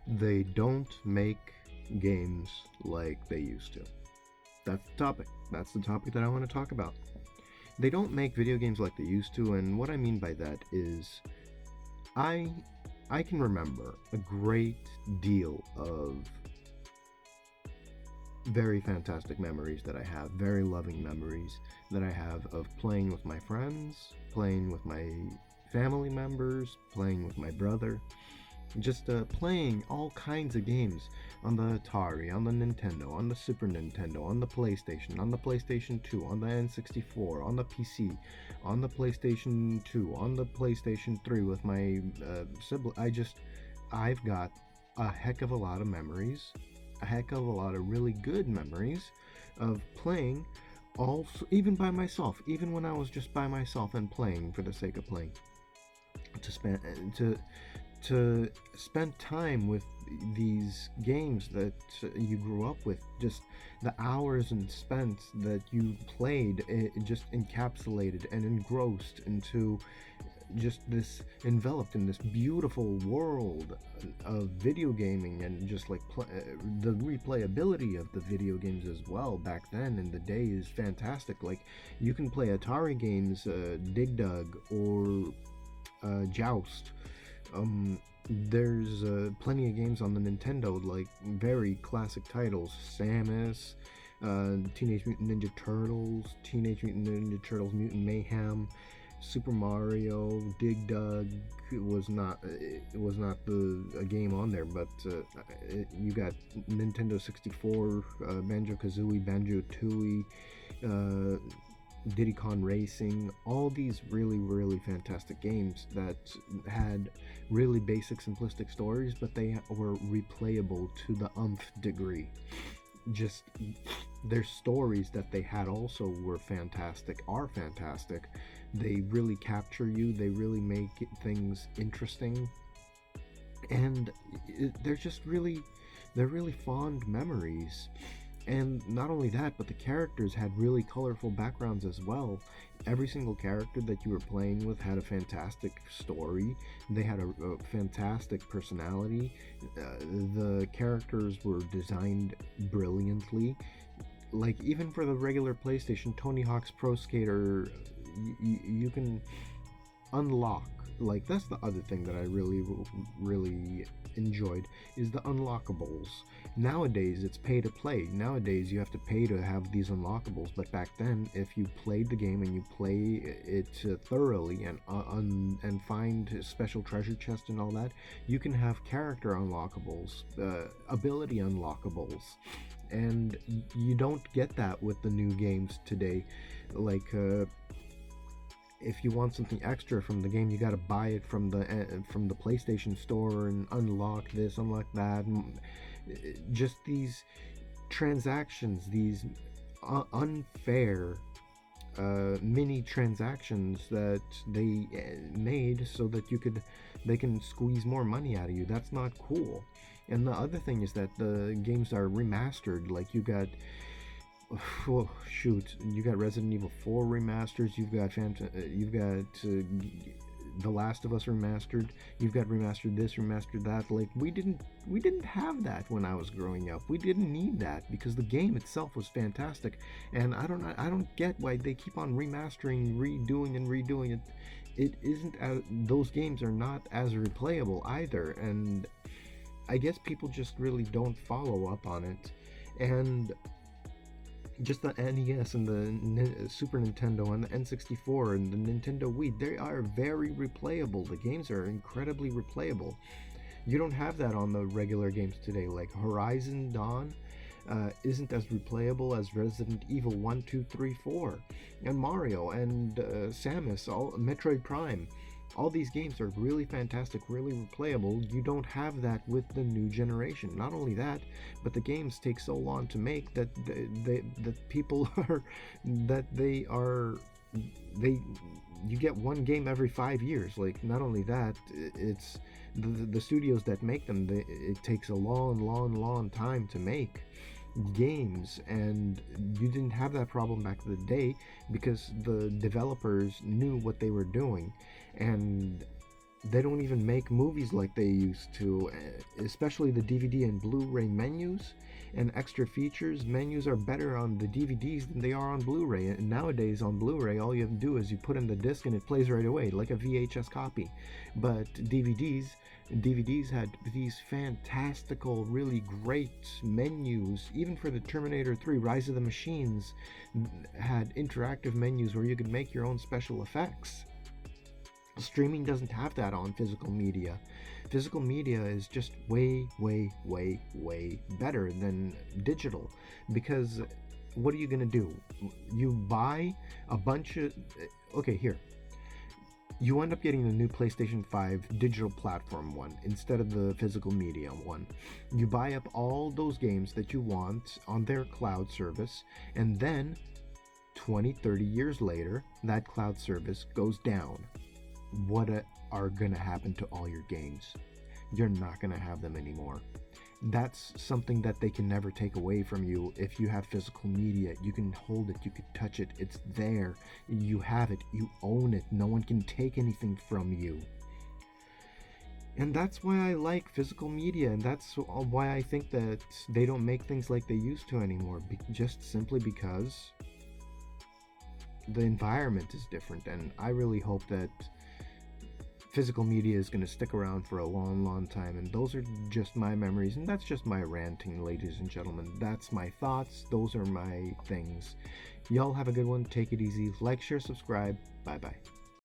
They don't make games like they used to. That's the topic. That's the topic that I want to talk about. They don't make video games like they used to, and what I mean by that is I I can remember a great deal of very fantastic memories that I have, very loving memories that I have of playing with my friends, playing with my family members, playing with my brother, just playing all kinds of games on the Atari, on the Nintendo, on the Super Nintendo, on the PlayStation 2, on the N64, on the PC, on the PlayStation 2, on the PlayStation 3 with my sibling. I've got a heck of a lot of memories, a heck of a lot of really good memories of playing all, even by myself, even when I was just by myself and playing for the sake of playing, to spend to to spend time with these games that you grew up with, just the hours and spent that you played, it just encapsulated and engrossed into just this, enveloped in this beautiful world of video gaming, and just like the replayability of the video games as well back then in the day is fantastic. Like, you can play Atari games, Dig Dug, or Joust. There's plenty of games on the Nintendo, like very classic titles: Samus, Teenage Mutant Ninja Turtles, Teenage Mutant Ninja Turtles Mutant Mayhem, Super Mario, Dig Dug. It was not a game on there, but you got Nintendo 64, Banjo Kazooie, Banjo Tooie, uh, Diddy Kong Racing, all these really, really fantastic games that had really basic, simplistic stories, but they were replayable to the nth degree. Just their stories that they had also were fantastic, are fantastic. They really capture you, they really make things interesting, and they're really fond memories. And not only that, but the characters had really colorful backgrounds as well. Every single character that you were playing with had a fantastic story. They had a fantastic personality. The characters were designed brilliantly. Like, even for the regular PlayStation, Tony Hawk's Pro Skater, you can unlock. Like, that's the other thing that I really, really enjoyed, is the unlockables. Nowadays it's pay to play. Nowadays you have to pay to have these unlockables, but back then, if you played the game and you play it thoroughly, and find special treasure chests and all that, you can have character unlockables, ability unlockables, and you don't get that with the new games today. Like, if you want something extra from the game, you got to buy it from the PlayStation Store and unlock this, unlock that. Just these transactions, these unfair mini transactions that they made so that they can squeeze more money out of you. That's not cool. And the other thing is that the games are remastered. Like, you got, oh, shoot, you got Resident Evil 4 remasters, you've got The Last of Us remastered, you've got remastered this, remastered that. Like, we didn't have that when I was growing up. We didn't need that because the game itself was fantastic. And I don't get why they keep on remastering, redoing and redoing it. It isn't as, those games are not as replayable either, and I guess people just really don't follow up on it. And just the NES and the Super Nintendo and the N64 and the Nintendo Wii, they are very replayable. The games are incredibly replayable. You don't have that on the regular games today. Like, Horizon Dawn isn't as replayable as Resident Evil 1, 2, 3, 4, and Mario and Samus, all Metroid Prime. All these games are really fantastic, really replayable. You don't have that with the new generation. Not only that, but the games take so long to make that that people are that they you get one game every 5 years. Like, not only that, it's the studios that make them. It takes a long time to make games, and you didn't have that problem back in the day because the developers knew what they were doing. And They don't even make movies like they used to, especially the DVD and Blu-ray menus and extra features. Menus are better on the DVDs than they are on Blu-ray. And nowadays on Blu-ray, all you have to do is you put in the disc and it plays right away, like a VHS copy. But DVDs had these fantastical, really great menus. Even for the Terminator 3 Rise of the Machines, had interactive menus where you could make your own special effects. Streaming doesn't have that on physical media. Physical media is just way, way, way, way better than digital, because what are you going to do? You buy a bunch of. Okay, here. You end up getting the new PlayStation 5 digital platform one instead of the physical media one. You buy up all those games that you want on their cloud service, and then 20, 30 years later, that cloud service goes down. What are going to happen to all your games? You're not going to have them anymore. That's something that they can never take away from you. If you have physical media, you can hold it, you can touch it, it's there, you have it, you own it, no one can take anything from you. And that's why I like physical media, and that's why I think that they don't make things like they used to anymore, just simply because the environment is different. And I really hope that physical media is going to stick around for a long, long time. And those are just my memories, and that's just my ranting, ladies and gentlemen. That's my thoughts. Those are my things. Y'all have a good one. Take it easy. Like, share, subscribe. Bye bye.